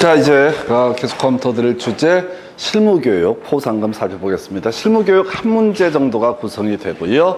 자, 이제 계속 검토 드릴 주제 실무교육 포상금 살펴보겠습니다. 실무교육 한 문제 정도가 구성이 되고요.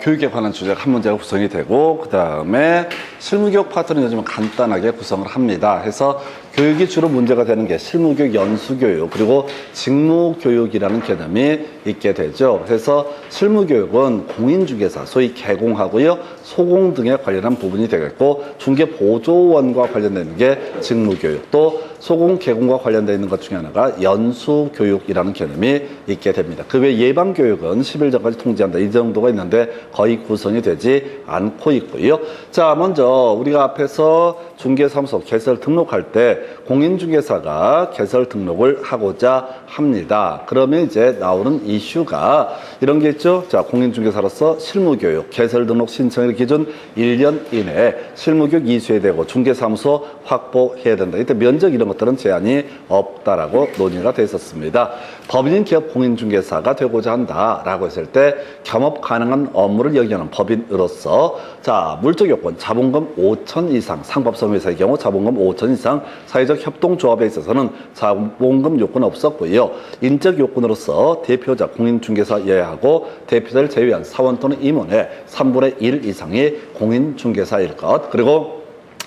교육에 관한 주제가 한 문제가 구성이 되고, 그 다음에 실무교육 파트는 요즘은 간단하게 구성을 합니다. 해서 교육이 주로 문제가 되는 게 실무교육, 연수교육, 그리고 직무교육이라는 개념이 있게 되죠. 그래서 실무교육은 공인중개사, 소위 개공하고요, 소공 등에 관련한 부분이 되겠고, 중개보조원과 관련되는 게 직무교육, 또 소공, 개공과 관련되어 있는 것 중에 하나가 연수교육이라는 개념이 있게 됩니다. 그 외 예방교육은 10일 전까지 통지한다. 이 정도가 있는데 거의 구성이 되지 않고 있고요. 자, 먼저 우리가 앞에서 중개사무소 개설 등록할 때 공인중개사가 개설 등록을 하고자 합니다. 그러면 이제 나오는 이슈가 이런 게 있죠. 자, 공인중개사로서 실무교육, 개설 등록 신청일 기준 1년 이내에 실무교육 이수해야 되고 중개사무소 확보해야 된다. 이때 면적 이런 것들은 제한이 없다라고 논의가 돼 있었습니다. 법인인 기업 공인중개사가 되고자 한다라고 했을 때 겸업 가능한 업무를 영위하는 법인으로서 자, 물적 요건 자본금 5천 이상, 상법성회사의 경우 자본금 5천 이상, 사회적 협동조합에 있어서는 자본금 요건은 없었고요. 인적 요건으로서 대표자 공인중개사여야 하고 대표자를 제외한 사원 또는 임원의 3분의 1 이상이 공인중개사일 것, 그리고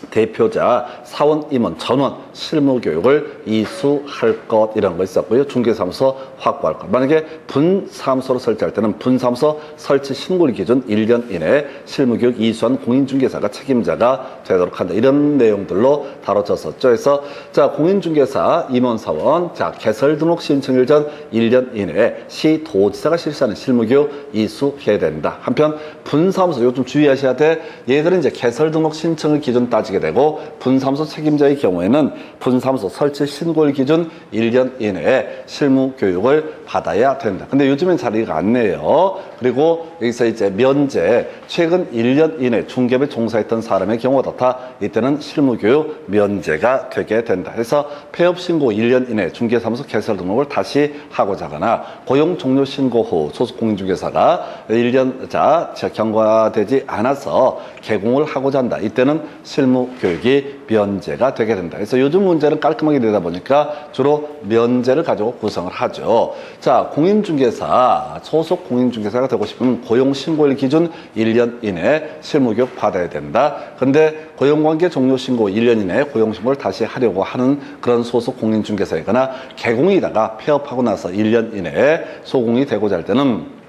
대표자, 사원, 임원, 전원, 실무교육을 이수할 것 이런 거 있었고요. 중개사무소 확보할 것. 만약에 분사무소로 설치할 때는 분사무소 설치 신고일 기준 1년 이내에 실무교육 이수한 공인중개사가 책임자가 되도록 한다. 이런 내용들로 다뤄졌었죠. 그래서 자, 공인중개사, 임원사원, 자, 개설 등록 신청일 전 1년 이내에 시도지사가 실시하는 실무교육 이수해야 된다. 한편 분사무소 요즘 주의하셔야 돼. 얘들은 이제 개설 등록 신청을 기준 따지게 되고 분사무소 책임자의 경우에는 분사무소 설치 신고일 기준 1년 이내에 실무 교육을 받아야 된다. 근데 요즘엔 자리가 안 내요. 그리고 여기서 이제 면제, 최근 1년 이내 중개업에 종사했던 사람의 경우가 다 이때는 실무 교육 면제가 되게 된다. 그래서 폐업 신고 1년 이내 중개사무소 개설 등록을 다시 하고자 하거나 고용 종료 신고 후 소속 공인중개사가 1년자 경과되지 않아서 개공을 하고자 한다. 이때는 실무 교육이 면제가 되게 된다. 그래서 요즘 문제는 깔끔하게 되다 보니까 주로 면제를 가지고 구성을 하죠. 자, 공인중개사, 소속 공인중개사가 되고 싶으면 고용신고일 기준 1년 이내에 실무교육 받아야 된다. 근데 고용관계 종료 신고 1년 이내에 고용신고를 다시 하려고 하는 그런 소속 공인중개사이거나 개공이다가 폐업하고 나서 1년 이내에 소공이 되고자 할 때는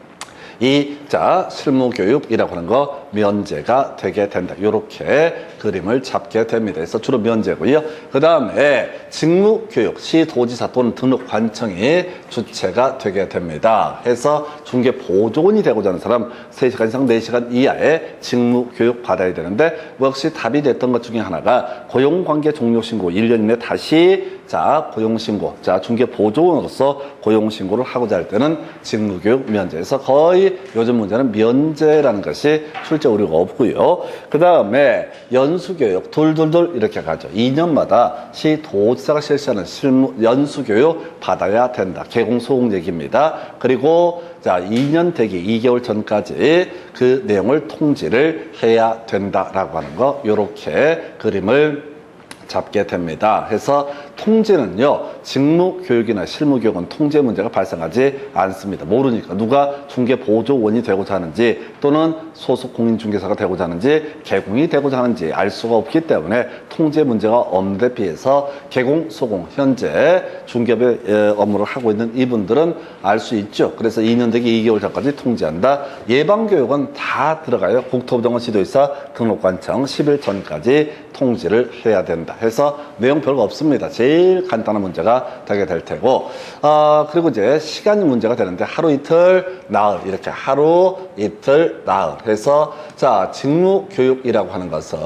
자, 실무교육이라고 하는 거 면제가 되게 된다. 이렇게 그림을 잡게 됩니다. 그래서 주로 면제고요. 그 다음에 직무교육, 시도지사 또는 등록관청이 주체가 되게 됩니다. 해서 중개보조원이 되고자 하는 사람 3시간 이상 4시간 이하의 직무교육 받아야 되는데 역시 답이 됐던 것 중에 하나가 고용관계 종료신고 1년 이내 다시 자, 고용신고. 자, 중개보조원으로서 고용신고를 하고자 할 때는 직무교육 면제에서 거의 요즘 문제는 면제라는 것이 출제 우려가 없고요. 그 다음에 연수교육 둘둘둘 이렇게 가죠. 2년마다 시도지사가 실시하는 연수교육 받아야 된다. 개공 소공 얘기입니다. 그리고 자, 2년 되기 2개월 전까지 그 내용을 통지를 해야 된다라고 하는 거, 요렇게 그림을 잡게 됩니다. 그래서 통지는요, 직무교육이나 실무교육은 통제 문제가 발생하지 않습니다. 모르니까 누가 중개보조원이 되고자 하는지 또는 소속 공인중개사가 되고자 하는지 개공이 되고자 하는지 알 수가 없기 때문에 통제 문제가 없는 데 비해서 개공, 소공, 현재 중개업의 업무를 하고 있는 이분들은 알 수 있죠. 그래서 2년 되기 2개월 전까지 통지한다. 예방교육은 다 들어가요. 국토부정원 시도지사 등록관청 10일 전까지 통지를 해야 된다. 해서 내용 별거 없습니다. 제일 간단한 문제가 되게 될 테고, 그리고 이제 시간 문제가 되는데 하루 이틀 나흘 이렇게 하루 이틀 나흘 해서 자, 직무교육이라고 하는 것은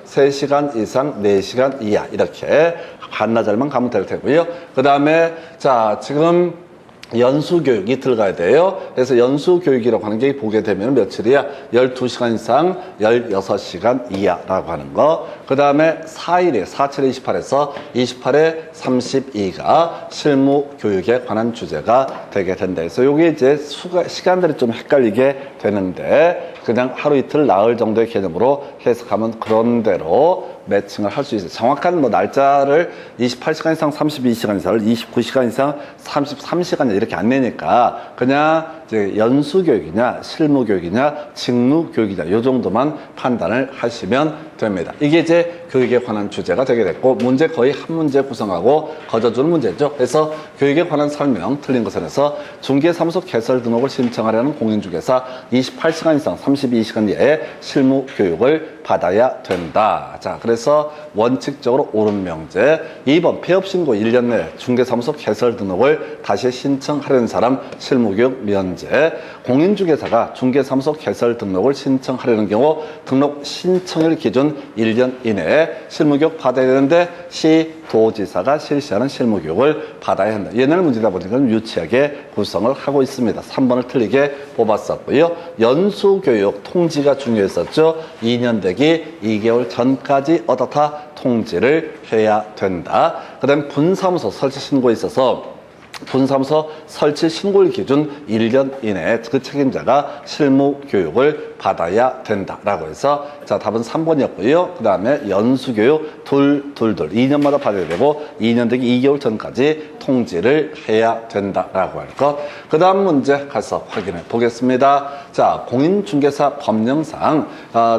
3시간 이상 4시간 이하 이렇게 반나절만 가면 될 테고요. 그 다음에 자, 지금 연수교육 이틀 가야 돼요. 그래서 연수교육이라고 하는 게 보게 되면 며칠이야? 12시간 이상 16시간 이하라고 하는 거. 그 다음에 4일에 4, 7에 28에서 28에 32가 실무교육에 관한 주제가 되게 된다. 그래서 요게 이제 시간들이 좀 헷갈리게 되는데 그냥 하루 이틀 나흘 정도의 개념으로 해석하면 그런 대로 매칭을 할 수 있어요. 정확한 뭐 날짜를 28시간 이상 32시간 이상을 29시간 이상 33시간 이렇게 안 내니까 그냥 이제 연수교육이냐 실무교육이냐 직무교육이냐 요 정도만 판단을 하시면 됩니다. 이게 이제 교육에 관한 주제가 되게 됐고 문제 거의 한 문제 구성하고 거저주는 문제죠. 그래서 교육에 관한 설명 틀린 것에 대해서 중개사무소 개설 등록을 신청하려는 공인중개사 28시간 이상 32시간 이하의 실무교육을 받아야 된다. 자, 그래서 원칙적으로 옳은 명제. 2번 폐업신고 1년 내 중개사무소 개설 등록을 다시 신청하려는 사람 실무교육 면제. 공인중개사가 중개사무소 개설 등록을 신청하려는 경우 등록 신청일 기준 1년 이내에 실무교육 받아야 되는데 시도지사가 실시하는 실무교육을 받아야 한다. 옛날 문제다 보니까 좀 유치하게 구성을 하고 있습니다. 3번을 틀리게 뽑았었고요. 연수교육 통지가 중요했었죠. 2년 되기 2개월 전까지 어떻다 통지를 해야 된다. 그 다음에 분사무소 설치 신고에 있어서 분사무소 설치 신고일 기준 1년 이내에 그 책임자가 실무 교육을 받아야 된다라고 해서 자 답은 3번이었고요. 그 다음에 연수교육 둘 2년마다 받아야 되고 2년 되기 2개월 전까지 통지를 해야 된다라고 할 것. 그 다음 문제 가서 확인해 보겠습니다. 자, 공인중개사 법령상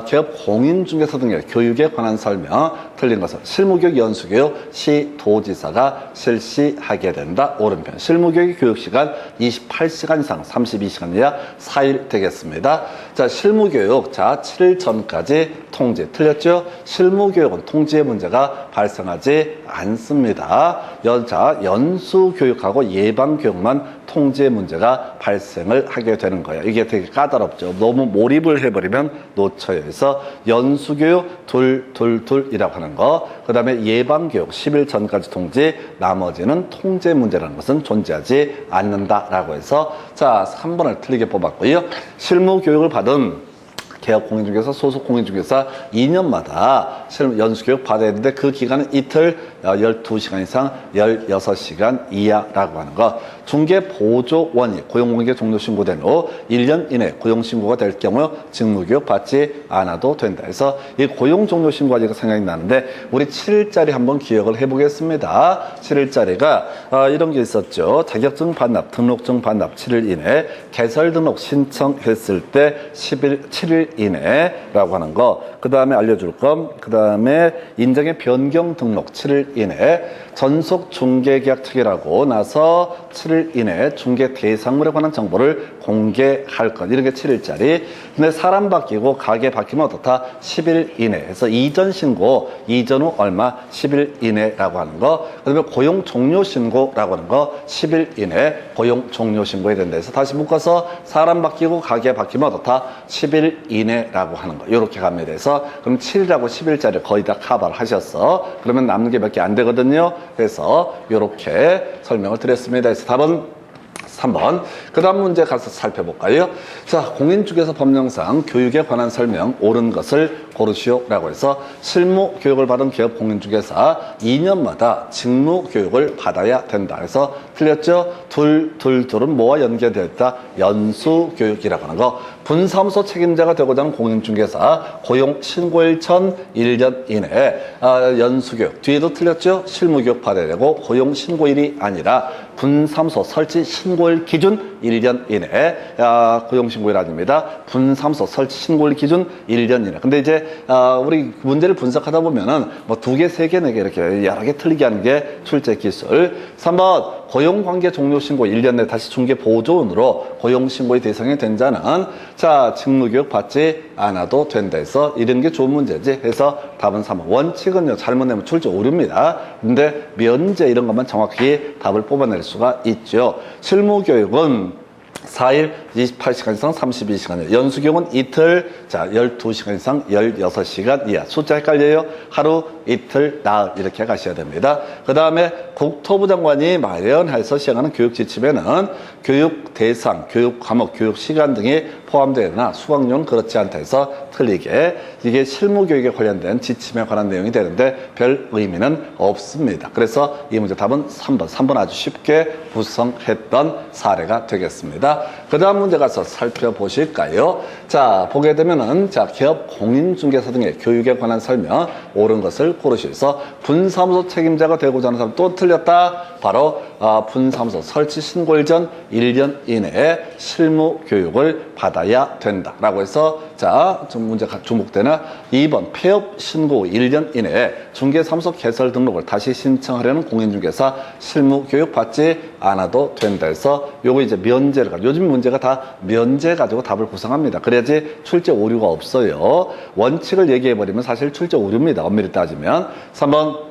개업 공인중개사 등의 교육에 관한 설명 틀린 것은 실무교육 연수교육 시도지사가 실시하게 된다. 오른편 실무교육 교육시간 28시간 이상 32시간 이하 4일 되겠습니다. 자, 실무교육 자 7일 전까지 통지 틀렸죠? 실무교육은 통지의 문제가 발생하지 않습니다. 연수교육하고 예방교육만 통지의 문제가 발생을 하게 되는 거예요. 이게 되게 까다롭죠. 너무 몰입을 해버리면 놓쳐요. 그래서 연수교육 둘이라고 하는 거. 그 다음에 예방교육 10일 전까지 통지, 나머지는 통제 문제라는 것은 존재하지 않는다라고 해서 자 3번을 틀리게 뽑았고요. 실무교육을 받은 개업 공인중개사, 소속 공인중개사 2년마다 연수교육 받아야 되는데 그 기간은 이틀 12시간 이상 16시간 이하라고 하는 것. 중개보조원이 고용공개 종료신고된 후 1년 이내 고용신고가 될 경우 직무교육 받지 않아도 된다. 그래서 이 고용종료신고가 생각이 나는데 우리 7일짜리 한번 기억을 해보겠습니다. 7일짜리가 이런 게 있었죠. 자격증 반납, 등록증 반납 7일 이내, 개설 등록 신청했을 때 7일 이내라고 하는 거. 그 다음에 알려줄 것. 그 다음에 인정의 변경 등록 7일 이내, 전속 중개계약 체결하고 나서 7일 이내 중개 대상물에 관한 정보를 공개할 것. 이런 게 7일짜리. 근데 사람 바뀌고 가게 바뀌면 어떻다? 10일 이내에서 이전 신고, 이전 후 얼마? 10일 이내라고 하는 거. 그 다음에 고용 종료 신고라고 하는 거 10일 이내 고용 종료 신고해야 된다 해서 다시 묶어서 사람 바뀌고 가게 바뀌면 어떻다? 10일 이내라고 하는 거. 이렇게 갑니다. 그래서 그럼 7일하고 10일짜리 거의 다 커버를 하셨어. 그러면 남는 게 몇 개 안 되거든요. 그래서 이렇게 설명을 드렸습니다. 그래서 답은 3번. 그 다음 문제 가서 살펴볼까요? 자, 공인중개사 법령상 교육에 관한 설명 옳은 것을 고르시오라고 해서 실무 교육을 받은 기업 공인중개사 2년마다 직무 교육을 받아야 된다. 그래서 틀렸죠? 둘은 뭐와 연계되어 있다? 연수 교육이라고 하는 거. 분사무소 책임자가 되고자 하는 공인중개사 고용 신고일 전 1년 이내에 연수교육. 뒤에도 틀렸죠? 실무교육 받아야 되고 고용 신고일이 아니라 분사무소 설치 신고일 기준 1년 이내에 고용 신고일 아닙니다. 분사무소 설치 신고일 기준 1년 이내. 근데 이제 우리 문제를 분석하다 보면은 뭐 2개, 3개, 4개 이렇게 여러 개 틀리게 하는 게 출제 기술. 3번 고용관계 종료 신고 1년 내 다시 중개 보조원으로 고용 신고의 대상이 된 자는 자 직무교육 받지 않아도 된다 해서 이런 게 좋은 문제지 해서 답은 3번. 원칙은요 잘못내면 출제 오류입니다. 근데 면제 이런 것만 정확히 답을 뽑아낼 수가 있죠. 실무교육은 4일 28시간 이상 32시간, 연수교육은 이틀, 자 12시간 이상 16시간 이하. 숫자 헷갈려요? 하루, 이틀, 나흘 이렇게 가셔야 됩니다. 그 다음에 국토부 장관이 마련해서 시행하는 교육 지침에는 교육 대상, 교육 과목, 교육 시간 등이 포함되거나 수강료는 그렇지 않다 해서 틀리게 이게 실무교육에 관련된 지침에 관한 내용이 되는데 별 의미는 없습니다. 그래서 이 문제 답은 3번 아주 쉽게 구성했던 사례가 되겠습니다. 되겠습니다. 그 다음 문제 가서 살펴보실까요? 자, 보게 되면은, 자, 기업 공인중개사 등의 교육에 관한 설명, 옳은 것을 고르시면서 분사무소 책임자가 되고자 하는 사람 또 틀렸다. 바로, 분사무소 설치 신고일 전 1년 이내에 실무 교육을 받아야 된다. 라고 해서, 자, 좀 문제가 주목되는 2번 폐업 신고 1년 이내에 중개사무소 개설 등록을 다시 신청하려는 공인중개사 실무 교육 받지 않아도 된다 해서 요거 이제 면제를 가지고 요즘 문제가 다 면제 가지고 답을 구성합니다. 그래야지 출제 오류가 없어요. 원칙을 얘기해버리면 사실 출제 오류입니다. 엄밀히 따지면. 3번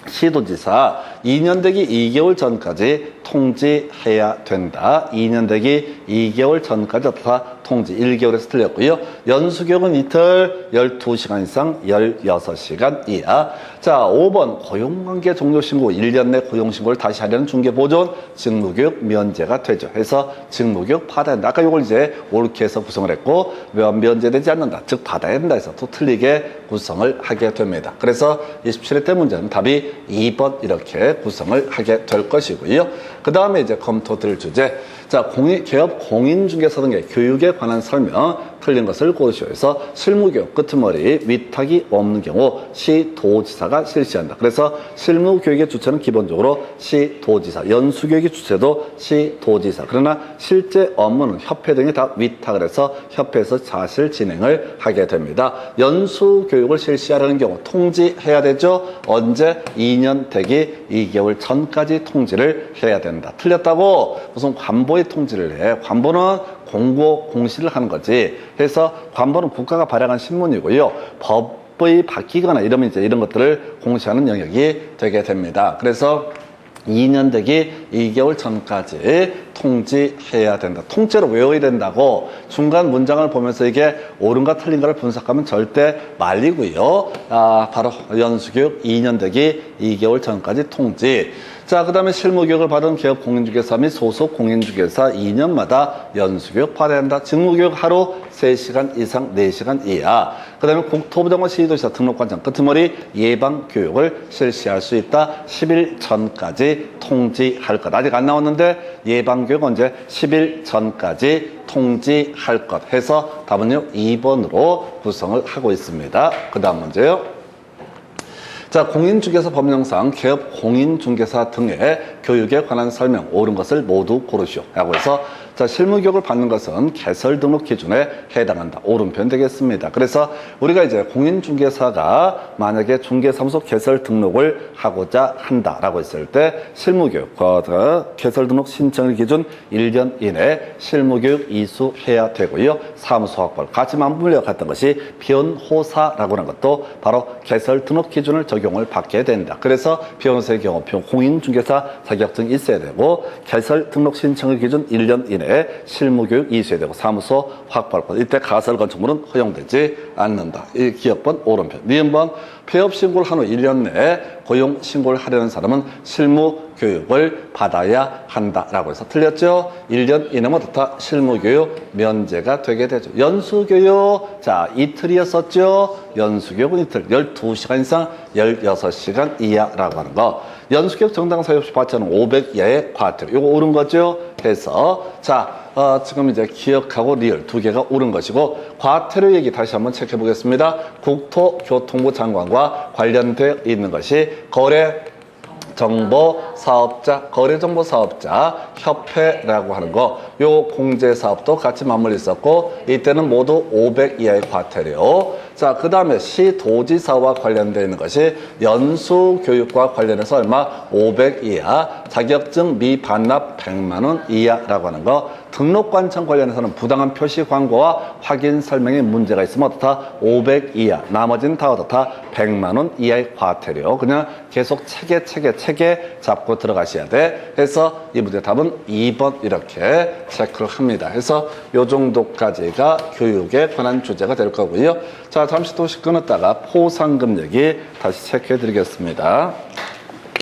시도지사 2년 되기 2개월 전까지 통지해야 된다. 2년 되기 2개월 전까지 다 통지 1개월에서 틀렸고요. 연수교육은 이틀 12시간 이상 16시간 이하. 자, 5번 고용관계 종료신고 1년 내 고용신고를 다시 하려는 중개보존 직무교육 면제가 되죠. 해서 직무교육 받아야 된다. 아까 이걸 이제 옳게 해서 구성을 했고 면제되지 않는다. 즉 받아야 된다 해서 또 틀리게 구성을 하게 됩니다. 그래서 27회 때 문제는 답이 2번 이렇게 구성을 하게 될 것이고요. 그 다음에 이제 검토될 주제. 자, 기업 공인중개사 등의 교육에 관한 설명 틀린 것을 고르시오 해서 실무교육 끄트머리 위탁이 없는 경우 시도지사가 실시한다. 그래서 실무교육의 주체는 기본적으로 시도지사, 연수교육의 주체도 시도지사. 그러나 실제 업무는 협회 등이 다 위탁을 해서 협회에서 사실 진행을 하게 됩니다. 연수교육을 실시하려는 경우 통지해야 되죠. 언제? 2년 되기 2개월 전까지 통지를 해야 된다. 틀렸다고 무슨 관보에 통지를 해. 관보는 공고 공시를 하는 거지. 그래서 관보는 국가가 발행한 신문이고요. 법이 바뀌거나 이러면 이제 이런 것들을 공시하는 영역이 되게 됩니다. 그래서 2년 되기 2개월 전까지 통지해야 된다. 통째로 외워야 된다고 중간 문장을 보면서 이게 옳은가 틀린가를 분석하면 절대 말리고요. 바로 연수교육 2년 되기 2개월 전까지 통지. 자, 그 다음에 실무교육을 받은 기업 공인중개사 및 소속 공인중개사 2년마다 연수교육 받아야 한다. 직무교육 하루 3시간 이상 4시간 이하. 그 다음에 국토부정원 시도지사 등록관청 끄트머리 예방교육을 실시할 수 있다. 10일 전까지 통지할 것. 아직 안 나왔는데 예방교육 언제? 10일 전까지 통지할 것 해서 답은요 2번으로 구성을 하고 있습니다. 그 다음 문제요. 자, 공인중개사 법령상 기업 공인중개사 등의 교육에 관한 설명 옳은 것을 모두 고르시오. 라고 해서 자, 실무교육을 받는 것은 개설 등록 기준에 해당한다. 옳은 편 되겠습니다. 그래서 우리가 이제 공인중개사가 만약에 중개사무소 개설 등록을 하고자 한다라고 했을 때 실무교육, 개설 등록 신청일 기준 1년 이내 실무교육 이수해야 되고요. 사무소 확보를 같이 맞물려 갔던 것이 변호사라고 하는 것도 바로 개설 등록 기준을 적용을 받게 된다. 그래서 변호사의 경우 공인중개사 자격증이 있어야 되고 개설 등록 신청일 기준 1년 이내 실무교육 이수해야 되고 사무소 확보할 것. 이때 가설건축물은 허용되지 않는다. 이 기업번 옳은 편. 니은번 폐업신고를 한 후 1년 내에 고용신고를 하려는 사람은 실무교육을 받아야 한다라고 해서 틀렸죠. 1년 이내면 다 실무교육 면제가 되게 되죠. 연수교육, 자, 이틀이었었죠. 연수교육은 이틀, 12시간 이상 16시간 이하라고 하는 거. 연수교육 정당 사유 없이 받지 않은 500 이하의 과태료. 이거 옳은 거죠. 해서 자, 지금 이제 기억하고 리얼 두 개가 옳은 것이고 과태료 얘기 다시 한번 체크해 보겠습니다. 국토교통부 장관과 관련되어 있는 것이 거래정보사업자 협회라고 하는 거, 요 공제사업도 같이 맞물려 있었고, 이때는 모두 500 이하의 과태료. 자, 그 다음에 시도지사와 관련되어 있는 것이 연수교육과 관련해서 얼마? 500 이하, 자격증 미반납 100만 원 이하라고 하는 거, 등록관청 관련해서는 부당한 표시 광고와 확인 설명에 문제가 있으면 어떻다? 500 이하, 나머지는 다 어떻다? 100만 원 이하의 과태료. 그냥 계속 체계 잡고 들어가셔야 돼. 해서 이 문제 답은 2번 이렇게 체크를 합니다. 해서 요 정도까지가 교육에 관한 주제가 될 거고요. 자, 잠시 또 끊었다가 포상금 얘기 다시 체크해 드리겠습니다.